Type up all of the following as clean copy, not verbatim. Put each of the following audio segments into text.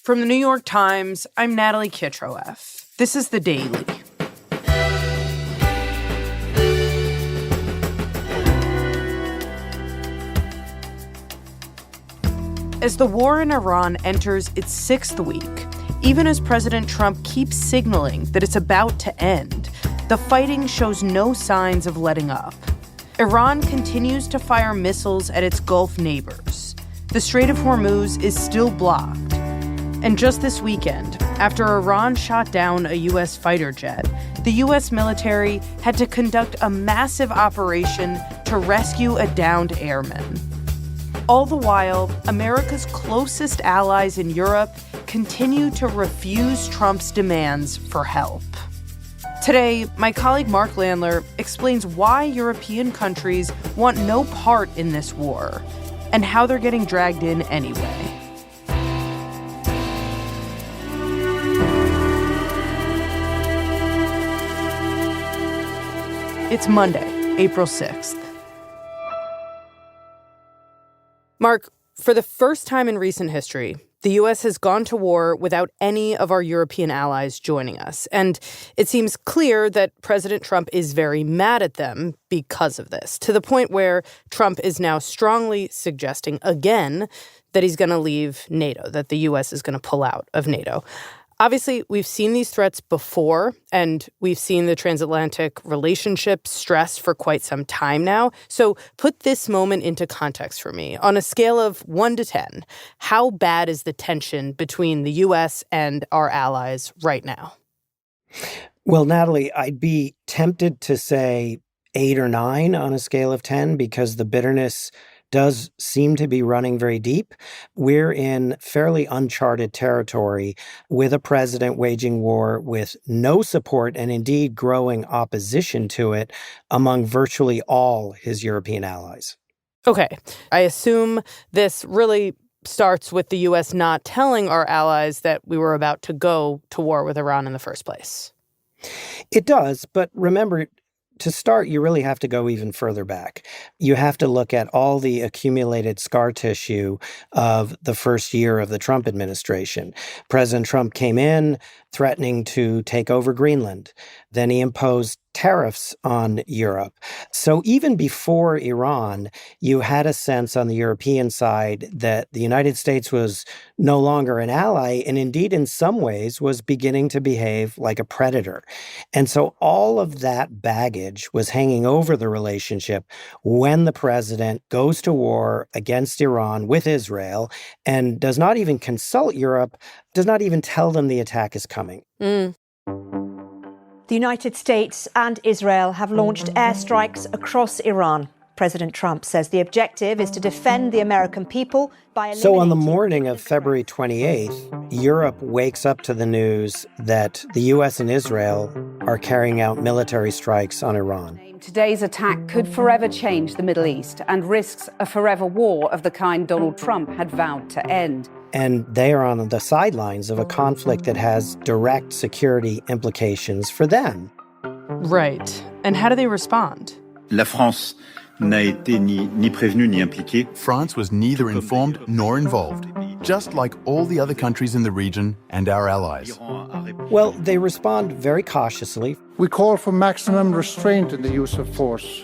From the New York Times, I'm Natalie Kitroeff. This is The Daily. As the war in Iran enters its 6th week, even as President Trump keeps signaling that it's about to end, the fighting shows no signs of letting up. Iran continues to fire missiles at its Gulf neighbors. The Strait of Hormuz is still blocked. And just this weekend, after Iran shot down a U.S. fighter jet, the U.S. military had to conduct a massive operation to rescue a downed airman. All the while, America's closest allies in Europe continue to refuse Trump's demands for help. Today, my colleague Mark Landler explains why European countries want no part in this war and how they're getting dragged in anyway. It's Monday, April 6th. Mark, for the first time in recent history, the U.S. has gone to war without any of our European allies joining us. And it seems clear that President Trump is very mad at them because of this, to the point where Trump is now strongly suggesting again that he's going to leave NATO, that the U.S. is going to pull out of NATO. Obviously, we've seen these threats before, and we've seen the transatlantic relationship stressed for quite some time now. So put this moment into context for me. On a scale of 1 to 10, how bad is the tension between the U.S. and our allies right now? Well, Natalie, I'd be tempted to say 8 or 9 on a scale of 10 because the bitterness does seem to be running very deep. We're in fairly uncharted territory with a president waging war with no support and indeed growing opposition to it among virtually all his European allies. Okay, I assume this really starts with the U.S. not telling our allies that we were about to go to war with Iran in the first place. It does, but remember, to start, you really have to go even further back. You have to look at all the accumulated scar tissue of the first year of the Trump administration. President Trump came in threatening to take over Greenland. Then he imposed tariffs on Europe. So even before Iran, you had a sense on the European side that the United States was no longer an ally and indeed in some ways was beginning to behave like a predator. And so all of that baggage was hanging over the relationship when the president goes to war against Iran with Israel and does not even consult Europe, does not even tell them the attack is coming. The United States and Israel have launched airstrikes across Iran. President Trump says the objective is to defend the American people by eliminating... So on the morning of February 28th, Europe wakes up to the news that the U.S. and Israel are carrying out military strikes on Iran. Today's attack could forever change the Middle East and risks a forever war of the kind Donald Trump had vowed to end. And they are on the sidelines of a conflict that has direct security implications for them. Right. And how do they respond? La France n'a été ni prévenue ni impliquée. France was neither informed nor involved, just like all the other countries in the region and our allies. Well, they respond very cautiously. We call for maximum restraint in the use of force,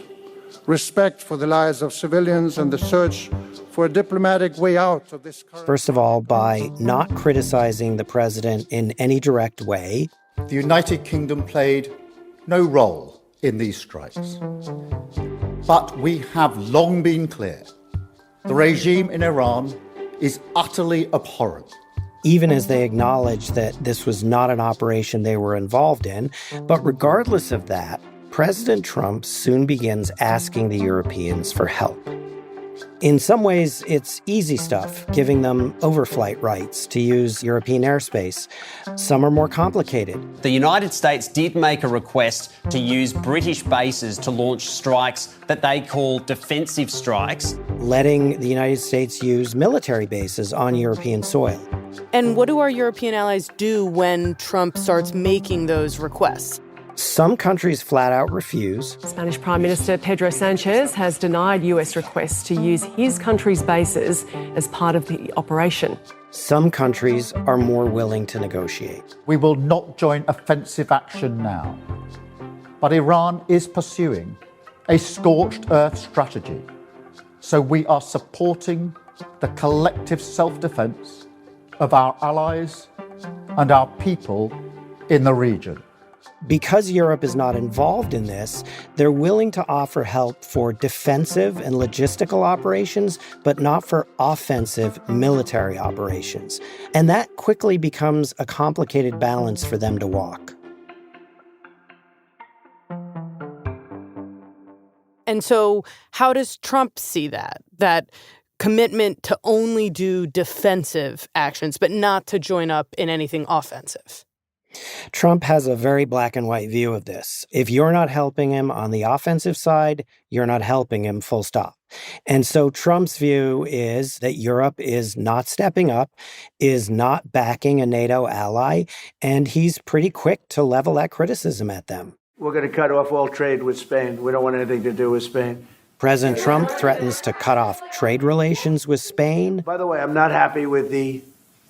respect for the lives of civilians, and the search for a diplomatic way out of this current... First of all, by not criticizing the president in any direct way. The United Kingdom played no role in these strikes. But we have long been clear. The regime in Iran is utterly abhorrent. Even as they acknowledge that this was not an operation they were involved in. But regardless of that, President Trump soon begins asking the Europeans for help. In some ways, it's easy stuff, giving them overflight rights to use European airspace. Some are more complicated. The United States did make a request to use British bases to launch strikes that they call defensive strikes. Letting the United States use military bases on European soil. And what do our European allies do when Trump starts making those requests? Some countries flat out refuse. Spanish Prime Minister Pedro Sanchez has denied US requests to use his country's bases as part of the operation. Some countries are more willing to negotiate. We will not join offensive action now. But Iran is pursuing a scorched earth strategy. So we are supporting the collective self-defense of our allies and our people in the region. Because Europe is not involved in this, they're willing to offer help for defensive and logistical operations, but not for offensive military operations. And that quickly becomes a complicated balance for them to walk. And so how does Trump see that commitment to only do defensive actions, but not to join up in anything offensive? Trump has a very black and white view of this. If you're not helping him on the offensive side, you're not helping him, full stop. And so Trump's view is that Europe is not stepping up, is not backing a NATO ally, and he's pretty quick to level that criticism at them. We're going to cut off all trade with Spain. We don't want anything to do with Spain. President Trump threatens to cut off trade relations with Spain. By the way, I'm not happy with the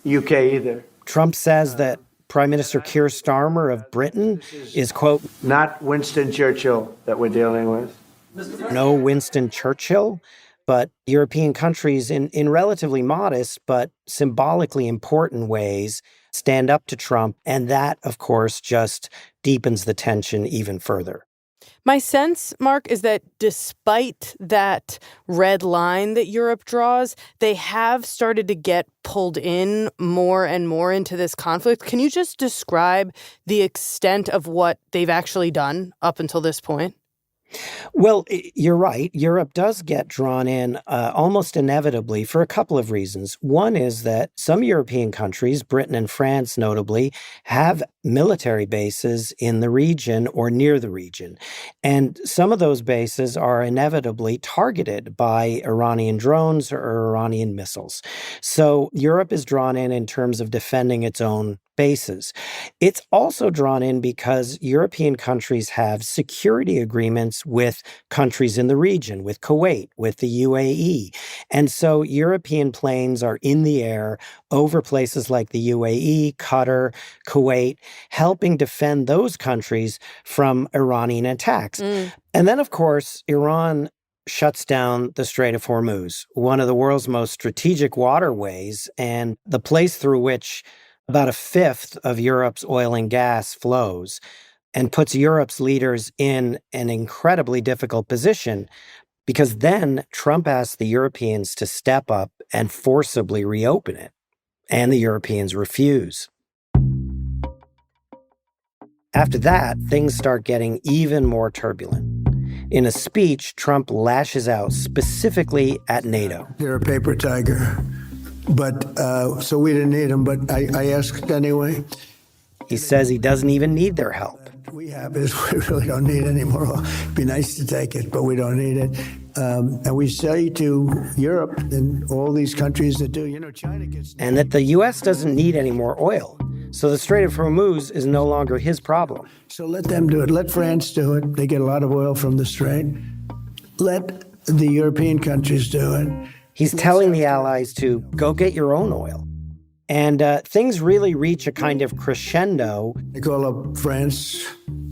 UK either. Trump says that Prime Minister Keir Starmer of Britain is, quote, not Winston Churchill that we're dealing with. No Winston Churchill, but European countries in relatively modest but symbolically important ways stand up to Trump. And that, of course, just deepens the tension even further. My sense, Mark, is that despite that red line that Europe draws, they have started to get pulled in more and more into this conflict. Can you just describe the extent of what they've actually done up until this point? Well, you're right. Europe does get drawn in almost inevitably for a couple of reasons. One is that some European countries, Britain and France notably, have military bases in the region or near the region. And some of those bases are inevitably targeted by Iranian drones or Iranian missiles. So Europe is drawn in terms of defending its own bases. It's also drawn in because European countries have security agreements with countries in the region, with Kuwait, with the UAE. And so European planes are in the air over places like the UAE, Qatar, Kuwait, helping defend those countries from Iranian attacks. And then, of course, Iran shuts down the Strait of Hormuz, one of the world's most strategic waterways and the place through which about a fifth of Europe's oil and gas flows, and puts Europe's leaders in an incredibly difficult position because then Trump asked the Europeans to step up and forcibly reopen it, and the Europeans refuse. After that, things start getting even more turbulent. In a speech, Trump lashes out specifically at NATO. They're a paper tiger. But so we didn't need them, but I asked anyway. He says he doesn't even need their help. We have it. We really don't need it anymore. It'd be nice to take it, but we don't need it. And we say to Europe and all these countries that do, China gets... And that the U.S. doesn't need any more oil. So the Strait of Hormuz is no longer his problem. So let them do it. Let France do it. They get a lot of oil from the Strait. Let the European countries do it. He's telling the allies to go get your own oil. And things really reach a kind of crescendo. They call up France,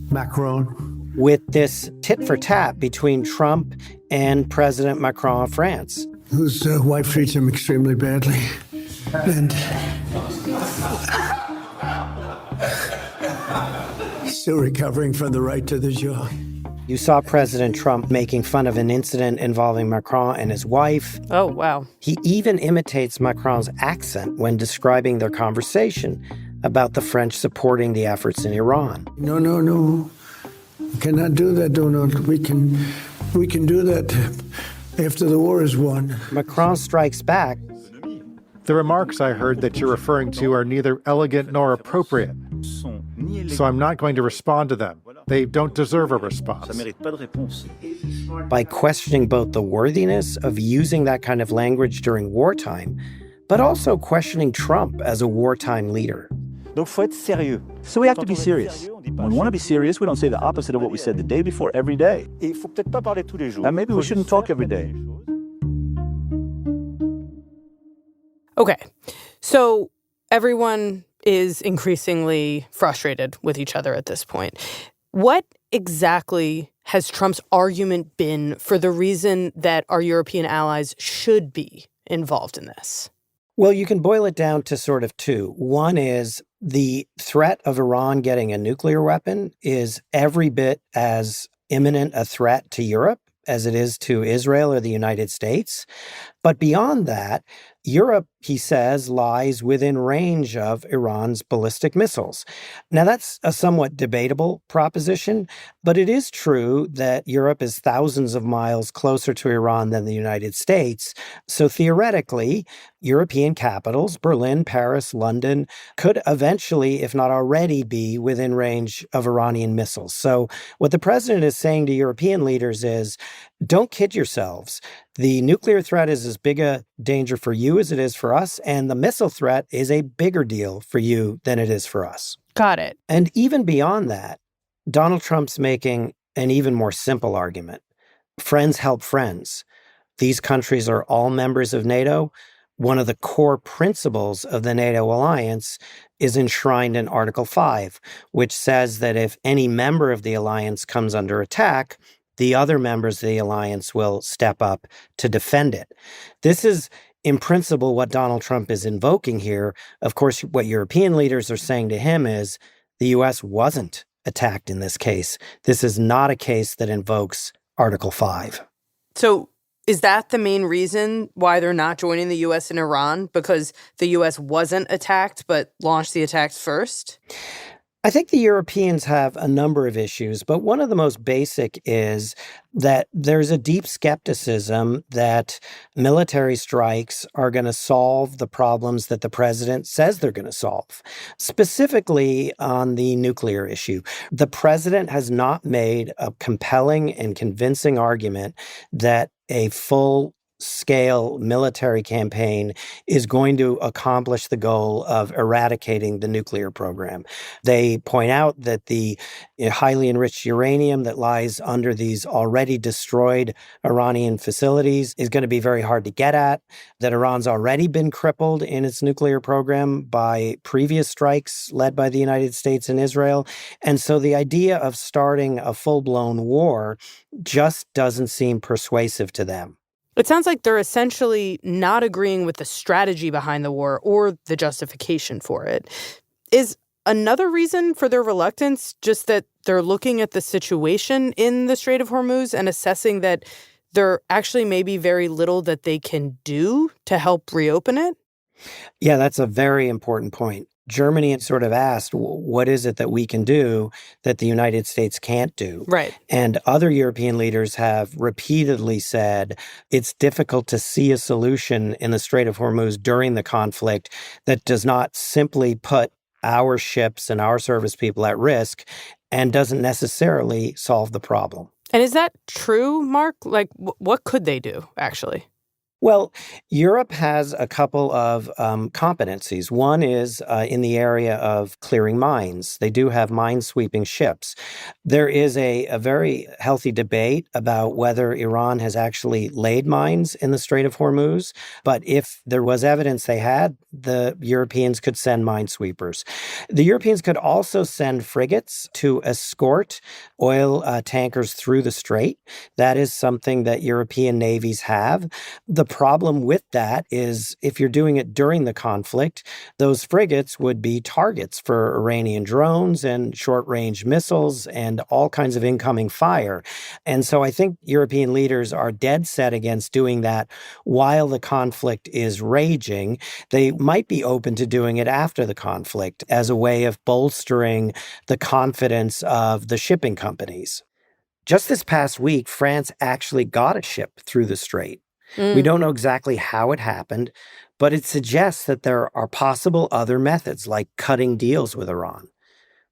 Macron. With this tit for tat between Trump and President Macron of France. Whose wife treats him extremely badly. And still recovering from the right to the jaw. You saw President Trump making fun of an incident involving Macron and his wife. Oh, wow. He even imitates Macron's accent when describing their conversation about the French supporting the efforts in Iran. No. We cannot do that, Donald. We can do that after the war is won. Macron strikes back. The remarks I heard that you're referring to are neither elegant nor appropriate. So I'm not going to respond to them. They don't deserve a response. By questioning both the worthiness of using that kind of language during wartime, but also questioning Trump as a wartime leader. So we have to be serious. When we want to be serious, we don't say the opposite of what we said the day before every day. And maybe we shouldn't talk every day. Okay, so everyone is increasingly frustrated with each other at this point. What exactly has Trump's argument been for the reason that our European allies should be involved in this? Well, you can boil it down to sort of two. One is the threat of Iran getting a nuclear weapon is every bit as imminent a threat to Europe as it is to Israel or the United States. But beyond that, Europe, he says, lies within range of Iran's ballistic missiles. Now, that's a somewhat debatable proposition, but it is true that Europe is thousands of miles closer to Iran than the United States. So theoretically, European capitals, Berlin, Paris, London, could eventually, if not already, be within range of Iranian missiles. So what the president is saying to European leaders is, don't kid yourselves. The nuclear threat is as big a danger for you as it is for us, and the missile threat is a bigger deal for you than it is for us. Got it. And even beyond that, Donald Trump's making an even more simple argument. Friends help friends. These countries are all members of NATO. One of the core principles of the NATO alliance is enshrined in Article 5, which says that if any member of the alliance comes under attack, the other members of the alliance will step up to defend it. This is, in principle, what Donald Trump is invoking here. Of course, what European leaders are saying to him is the U.S. wasn't attacked in this case. This is not a case that invokes Article 5. So is that the main reason why they're not joining the U.S. and Iran? Because the U.S. wasn't attacked but launched the attacks first? I think the Europeans have a number of issues, but one of the most basic is that there's a deep skepticism that military strikes are going to solve the problems that the president says they're going to solve, specifically on the nuclear issue. The president has not made a compelling and convincing argument that a full-scale military campaign is going to accomplish the goal of eradicating the nuclear program. They point out that the highly enriched uranium that lies under these already destroyed Iranian facilities is going to be very hard to get at, that Iran's already been crippled in its nuclear program by previous strikes led by the United States and Israel. And so the idea of starting a full-blown war just doesn't seem persuasive to them. It sounds like they're essentially not agreeing with the strategy behind the war or the justification for it. Is another reason for their reluctance just that they're looking at the situation in the Strait of Hormuz and assessing that there actually may be very little that they can do to help reopen it? Yeah, that's a very important point. Germany had sort of asked, what is it that we can do that the United States can't do? Right. And other European leaders have repeatedly said it's difficult to see a solution in the Strait of Hormuz during the conflict that does not simply put our ships and our service people at risk and doesn't necessarily solve the problem. And is that true, Mark? Like, what could they do, actually? Well, Europe has a couple of competencies. One is in the area of clearing mines. They do have mine-sweeping ships. There is a very healthy debate about whether Iran has actually laid mines in the Strait of Hormuz. But if there was evidence they had, the Europeans could send minesweepers. The Europeans could also send frigates to escort oil tankers through the strait. That is something that European navies have. The problem with that is if you're doing it during the conflict, those frigates would be targets for Iranian drones and short-range missiles and all kinds of incoming fire. And so I think European leaders are dead set against doing that while the conflict is raging. They might be open to doing it after the conflict as a way of bolstering the confidence of the shipping companies. Just this past week, France actually got a ship through the strait. We don't know exactly how it happened, but it suggests that there are possible other methods like cutting deals with Iran,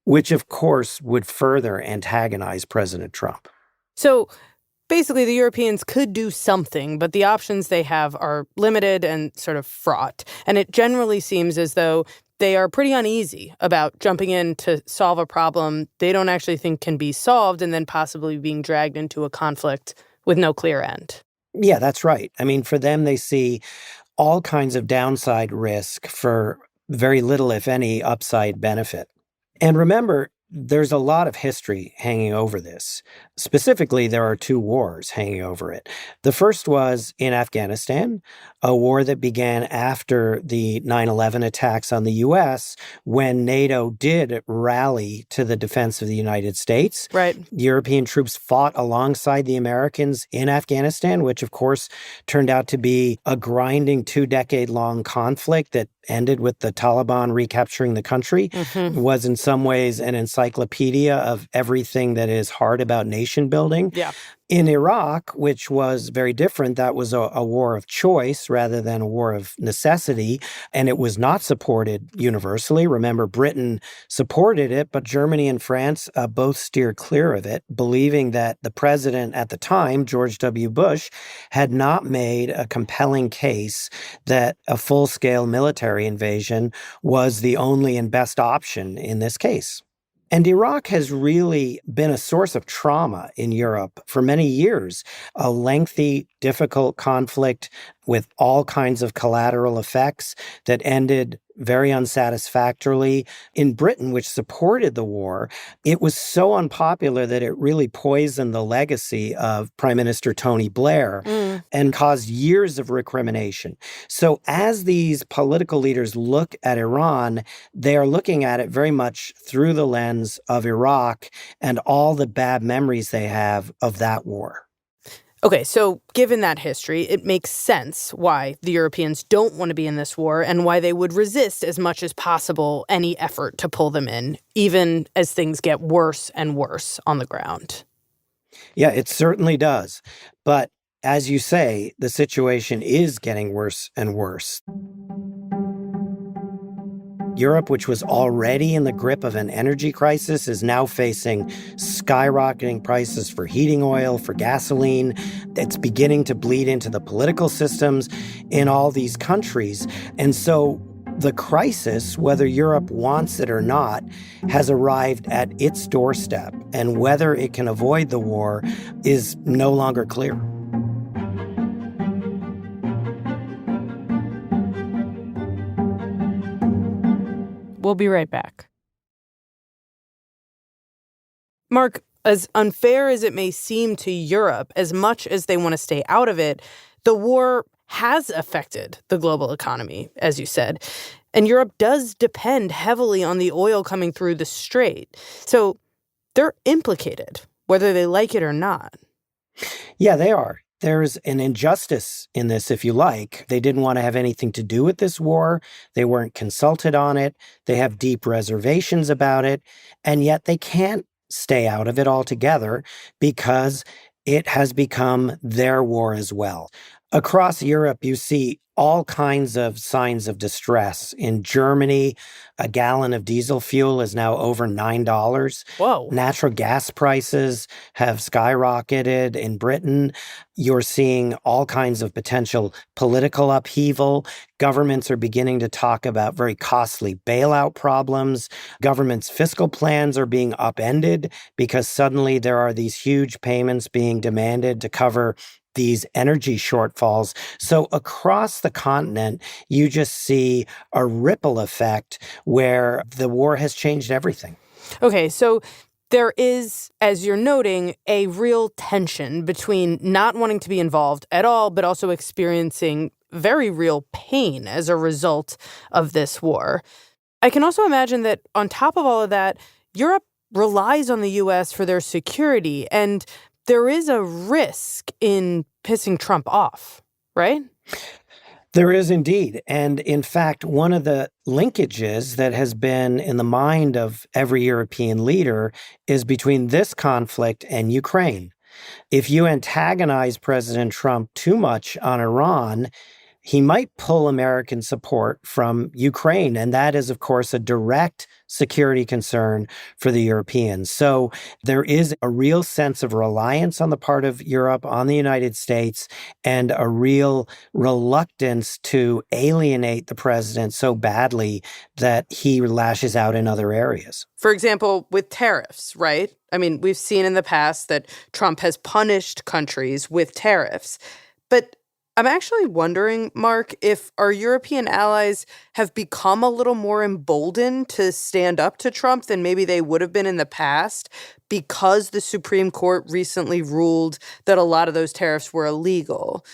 which of course would further antagonize President Trump. So basically the Europeans could do something, but the options they have are limited and sort of fraught. And it generally seems as though they are pretty uneasy about jumping in to solve a problem they don't actually think can be solved and then possibly being dragged into a conflict with no clear end. Yeah, that's right. I mean, for them, they see all kinds of downside risk for very little, if any, upside benefit. And remember, there's a lot of history hanging over this. Specifically, there are two wars hanging over it. The first was in Afghanistan, a war that began after the 9/11 attacks on the U.S., when NATO did rally to the defense of the United States. Right. European troops fought alongside the Americans in Afghanistan, which, of course, turned out to be a grinding 2-decade-long conflict that ended with the Taliban recapturing the country. Mm-hmm. It was in some ways an encyclopedia of everything that is hard about nation building. Yeah. In Iraq, which was very different, that was a war of choice rather than a war of necessity, and it was not supported universally. Remember, Britain supported it, but Germany and France both steered clear of it, believing that the president at the time, George W. Bush, had not made a compelling case that a full-scale military invasion was the only and best option in this case. And Iraq has really been a source of trauma in Europe for many years, a lengthy, difficult conflict with all kinds of collateral effects that ended very unsatisfactorily. In Britain, which supported the war, it was so unpopular that it really poisoned the legacy of Prime Minister Tony Blair and caused years of recrimination. So as these political leaders look at Iran, they are looking at it very much through the lens of Iraq and all the bad memories they have of that war. Okay, so given that history, it makes sense why the Europeans don't want to be in this war and why they would resist as much as possible any effort to pull them in, even as things get worse and worse on the ground. Yeah, it certainly does. But as you say, the situation is getting worse and worse. Europe, which was already in the grip of an energy crisis, is now facing skyrocketing prices for heating oil, for gasoline. It's beginning to bleed into the political systems in all these countries. And so the crisis, whether Europe wants it or not, has arrived at its doorstep. And whether it can avoid the war is no longer clear. We'll be right back. Mark, as unfair as it may seem to Europe, as much as they want to stay out of it, the war has affected the global economy, as you said. And Europe does depend heavily on the oil coming through the strait. So they're implicated, whether they like it or not. Yeah, they are. There's an injustice in this, if you like. They didn't want to have anything to do with this war. They weren't consulted on it. They have deep reservations about it. And yet they can't stay out of it altogether because it has become their war as well. Across Europe, you see all kinds of signs of distress. In Germany, a gallon of diesel fuel is now over $9. Whoa. Natural gas prices have skyrocketed. In Britain, you're seeing all kinds of potential political upheaval. Governments are beginning to talk about very costly bailout problems. Governments' fiscal plans are being upended because suddenly there are these huge payments being demanded to cover these energy shortfalls. So across the continent, you just see a ripple effect where the war has changed everything. Okay, so there is, as you're noting, a real tension between not wanting to be involved at all, but also experiencing very real pain as a result of this war. I can also imagine that on top of all of that, Europe relies on the U.S. for their security, and there is a risk in pissing Trump off, right? There is indeed. And in fact, one of the linkages that has been in the mind of every European leader is between this conflict and Ukraine. If you antagonize President Trump too much on Iran, he might pull American support from Ukraine. And that is, of course, a direct security concern for the Europeans. So there is a real sense of reliance on the part of Europe on the United States and a real reluctance to alienate the president so badly that he lashes out in other areas. For example, with tariffs, right? I mean, we've seen in the past that Trump has punished countries with tariffs. But I'm actually wondering, Mark, if our European allies have become a little more emboldened to stand up to Trump than maybe they would have been in the past because the Supreme Court recently ruled that a lot of those tariffs were illegal.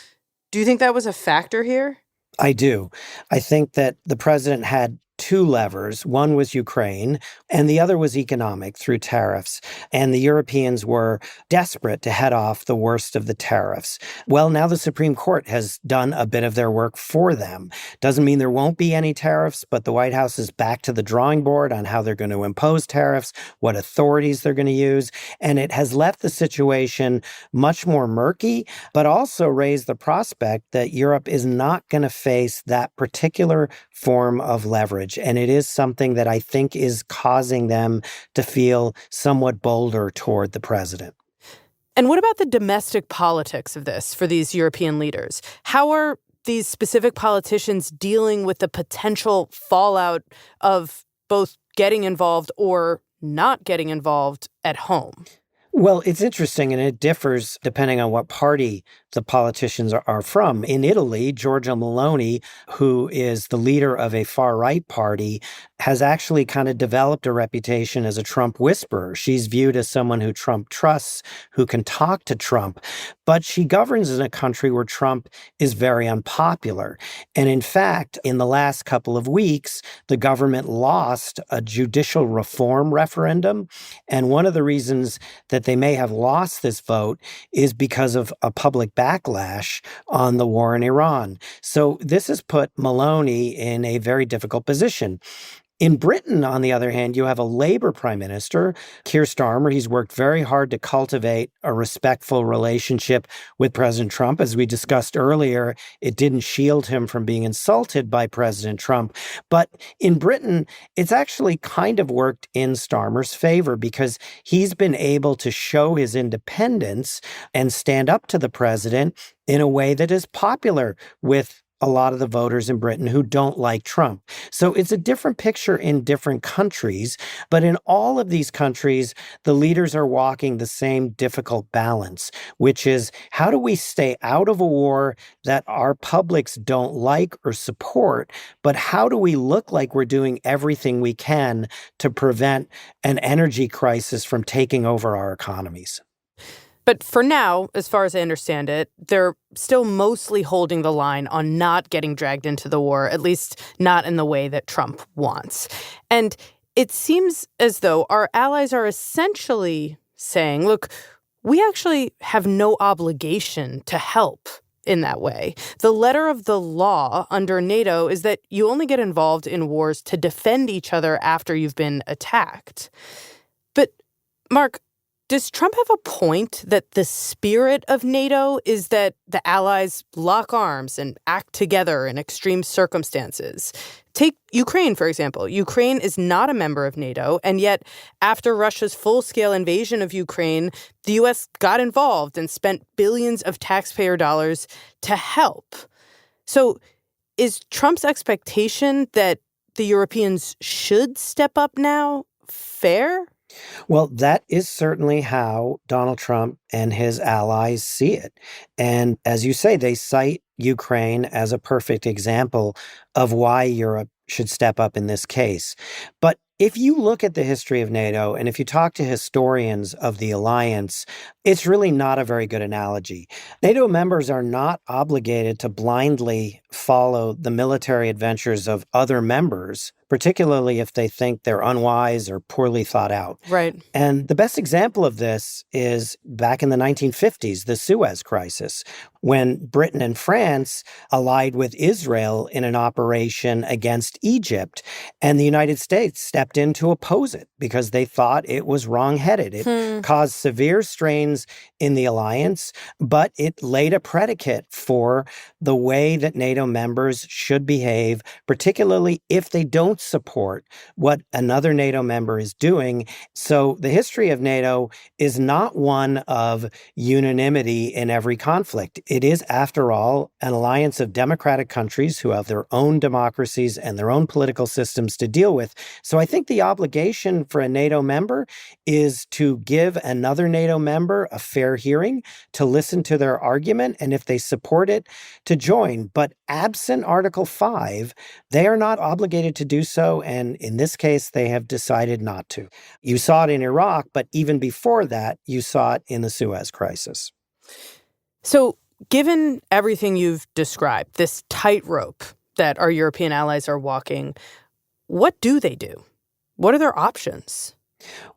Do you think that was a factor here? I do. I think that the president had two levers. One was Ukraine, and the other was economic through tariffs. And the Europeans were desperate to head off the worst of the tariffs. Well, now the Supreme Court has done a bit of their work for them. Doesn't mean there won't be any tariffs, but the White House is back to the drawing board on how they're going to impose tariffs, what authorities they're going to use. And it has left the situation much more murky, but also raised the prospect that Europe is not going to face that particular form of leverage. And it is something that I think is causing them to feel somewhat bolder toward the president. And what about the domestic politics of this for these European leaders? How are these specific politicians dealing with the potential fallout of both getting involved or not getting involved at home? Well, it's interesting, and it differs depending on what party the politicians are from. In Italy, Giorgia Meloni, who is the leader of a far-right party, has actually kind of developed a reputation as a Trump whisperer. She's viewed as someone who Trump trusts, who can talk to Trump. But she governs in a country where Trump is very unpopular. And in fact, in the last couple of weeks, the government lost a judicial reform referendum. And one of the reasons that they may have lost this vote is because of a public backlash on the war in Iran. So this has put Meloni in a very difficult position. In Britain, on the other hand, you have a Labour Prime Minister, Keir Starmer. He's worked very hard to cultivate a respectful relationship with President Trump. As we discussed earlier, it didn't shield him from being insulted by President Trump. But in Britain, it's actually kind of worked in Starmer's favor because he's been able to show his independence and stand up to the president in a way that is popular with a lot of the voters in Britain who don't like Trump. So it's a different picture in different countries, but in all of these countries, the leaders are walking the same difficult balance, which is how do we stay out of a war that our publics don't like or support, but how do we look like we're doing everything we can to prevent an energy crisis from taking over our economies? But for now, as far as I understand it, they're still mostly holding the line on not getting dragged into the war, at least not in the way that Trump wants. And it seems as though our allies are essentially saying, look, we actually have no obligation to help in that way. The letter of the law under NATO is that you only get involved in wars to defend each other after you've been attacked. But, Mark, does Trump have a point that the spirit of NATO is that the allies lock arms and act together in extreme circumstances? Take Ukraine, for example. Ukraine is not a member of NATO, and yet after Russia's full-scale invasion of Ukraine, the U.S. got involved and spent billions of taxpayer dollars to help. So is Trump's expectation that the Europeans should step up now fair? Well, that is certainly how Donald Trump and his allies see it. And as you say, they cite Ukraine as a perfect example of why Europe should step up in this case. But if you look at the history of NATO and if you talk to historians of the alliance, it's really not a very good analogy. NATO members are not obligated to blindly follow the military adventures of other members, particularly if they think they're unwise or poorly thought out. Right. And the best example of this is back in the 1950s, the Suez Crisis, when Britain and France allied with Israel in an operation against Egypt, and the United States stepped stepped in to oppose it because they thought it was wrong-headed. It caused severe strains in the alliance, but it laid a predicate for the way that NATO members should behave, particularly if they don't support what another NATO member is doing. So the history of NATO is not one of unanimity in every conflict. It is, after all, an alliance of democratic countries who have their own democracies and their own political systems to deal with. So I think the obligation for a NATO member is to give another NATO member a fair hearing, to listen to their argument, and if they support it, to join. But absent Article 5, they are not obligated to do so, and in this case, they have decided not to. You saw it in Iraq, but even before that, you saw it in the Suez crisis. So, given everything you've described, this tightrope that our European allies are walking, what do they do? What are their options?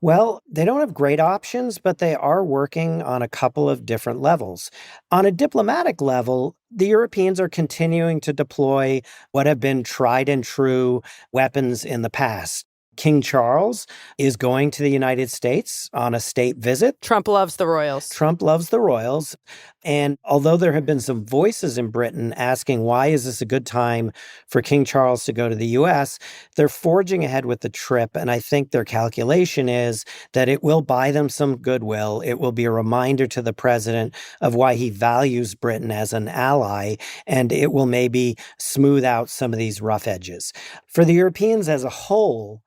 Well, they don't have great options, but they are working on a couple of different levels. On a diplomatic level, the Europeans are continuing to deploy what have been tried and true weapons in the past. King Charles is going to the United States on a state visit. Trump loves the royals. Trump loves the royals. And although there have been some voices in Britain asking why is this a good time for King Charles to go to the U.S., they're forging ahead with the trip. And I think their calculation is that it will buy them some goodwill. It will be a reminder to the president of why he values Britain as an ally. And it will maybe smooth out some of these rough edges. For the Europeans as a whole,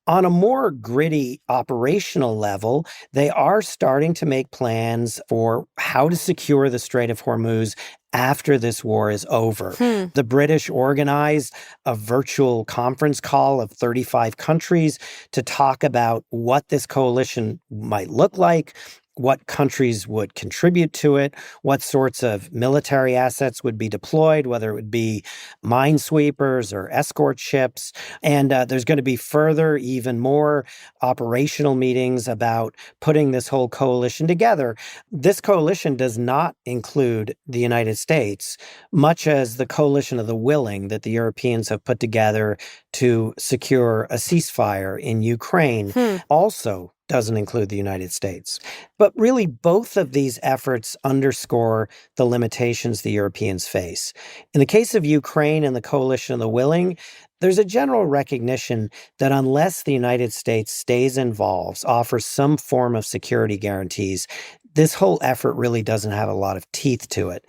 on a more gritty operational level, they are starting to make plans for how to secure the Strait of Hormuz after this war is over. The British organized a virtual conference call of 35 countries to talk about what this coalition might look like, what countries would contribute to it, what sorts of military assets would be deployed, whether it would be minesweepers or escort ships. And there's going to be further, even more operational meetings about putting this whole coalition together. This coalition does not include the United States, much as the coalition of the willing that the Europeans have put together to secure a ceasefire in Ukraine also doesn't include the United States. But really, both of these efforts underscore the limitations the Europeans face. In the case of Ukraine and the coalition of the willing, there's a general recognition that unless the United States stays involved, offers some form of security guarantees, this whole effort really doesn't have a lot of teeth to it.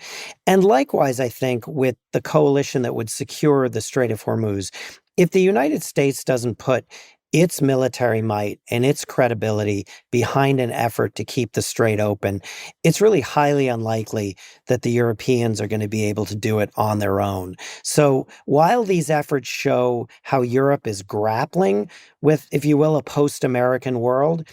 And likewise, I think, with the coalition that would secure the Strait of Hormuz, if the United States doesn't put its military might and its credibility behind an effort to keep the strait open, it's really highly unlikely that the Europeans are going to be able to do it on their own. So while these efforts show how Europe is grappling with, if you will, a post-American world,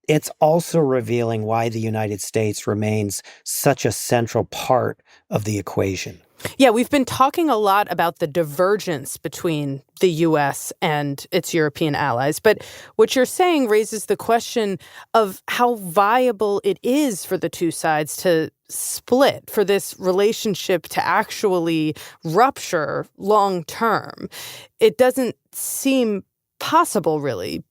it's also revealing why the United States remains such a central part of the equation. Yeah, we've been talking a lot about the divergence between the U.S. and its European allies. But what you're saying raises the question of how viable it is for the two sides to split, for this relationship to actually rupture long term. It doesn't seem possible, really.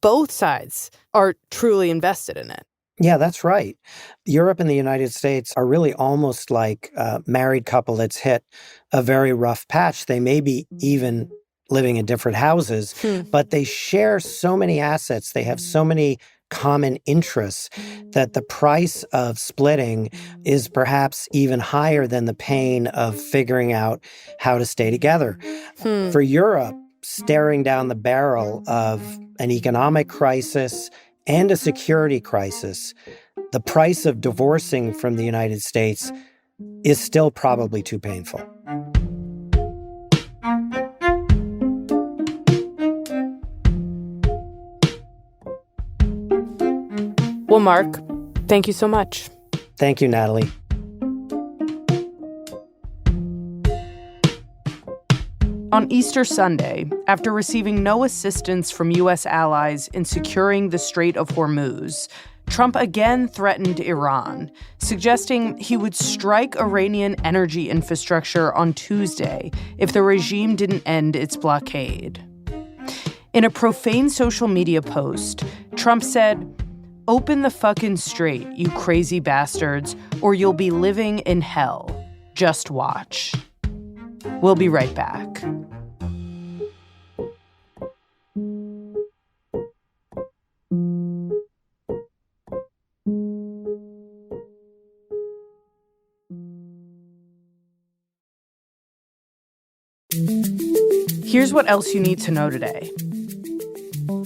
Both sides are truly invested in it. Yeah, that's right. Europe and the United States are really almost like a married couple that's hit a very rough patch. They may be even living in different houses, but they share so many assets. They have so many common interests that the price of splitting is perhaps even higher than the pain of figuring out how to stay together. For Europe, staring down the barrel of an economic crisis and a security crisis, the price of divorcing from the United States is still probably too painful. Well, Mark, thank you so much. Thank you, Natalie. On Easter Sunday, after receiving no assistance from U.S. allies in securing the Strait of Hormuz, Trump again threatened Iran, suggesting he would strike Iranian energy infrastructure on Tuesday if the regime didn't end its blockade. In a profane social media post, Trump said, "Open the fucking strait, you crazy bastards, or you'll be living in hell. Just watch." We'll be right back. Here's what else you need to know today.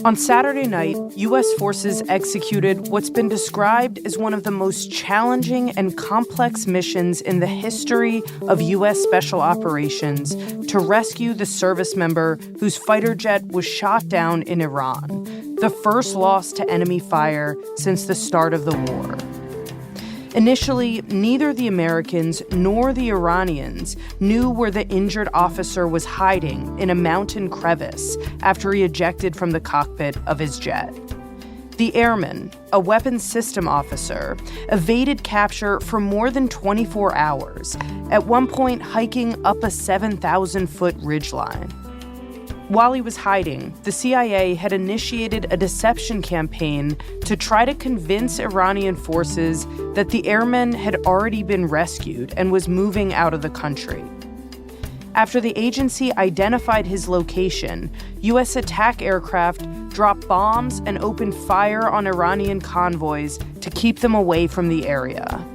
On Saturday night, U.S. forces executed what's been described as one of the most challenging and complex missions in the history of U.S. special operations to rescue the service member whose fighter jet was shot down in Iran, the first loss to enemy fire since the start of the war. Initially, neither the Americans nor the Iranians knew where the injured officer was hiding in a mountain crevice after he ejected from the cockpit of his jet. The airman, a weapons system officer, evaded capture for more than 24 hours, at one point hiking up a 7,000-foot ridgeline. While he was hiding, the CIA had initiated a deception campaign to try to convince Iranian forces that the airman had already been rescued and was moving out of the country. After the agency identified his location, U.S. attack aircraft dropped bombs and opened fire on Iranian convoys to keep them away from the area.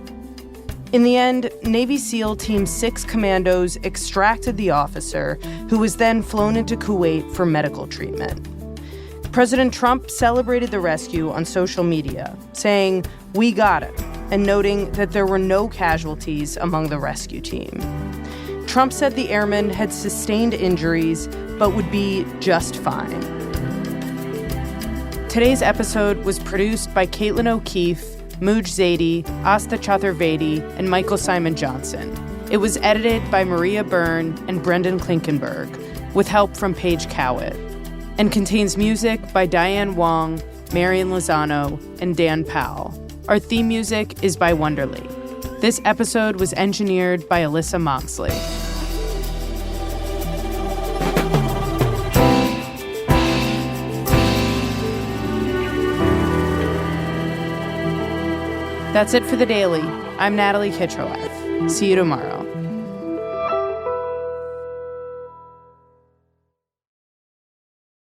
In the end, Navy SEAL Team 6 commandos extracted the officer, who was then flown into Kuwait for medical treatment. President Trump celebrated the rescue on social media, saying, "We got it," and noting that there were no casualties among the rescue team. Trump said the airman had sustained injuries, but would be just fine. Today's episode was produced by Caitlin O'Keefe, Mooj Zaidi, Asta Chaturvedi, and Michael Simon Johnson. It was edited by Maria Byrne and Brendan Klinkenberg, with help from Paige Cowett, and contains music by Diane Wong, Marian Lozano, and Dan Powell. Our theme music is by Wonderly. This episode was engineered by Alyssa Moxley. That's it for The Daily. I'm Natalie Kittrowath. See you tomorrow.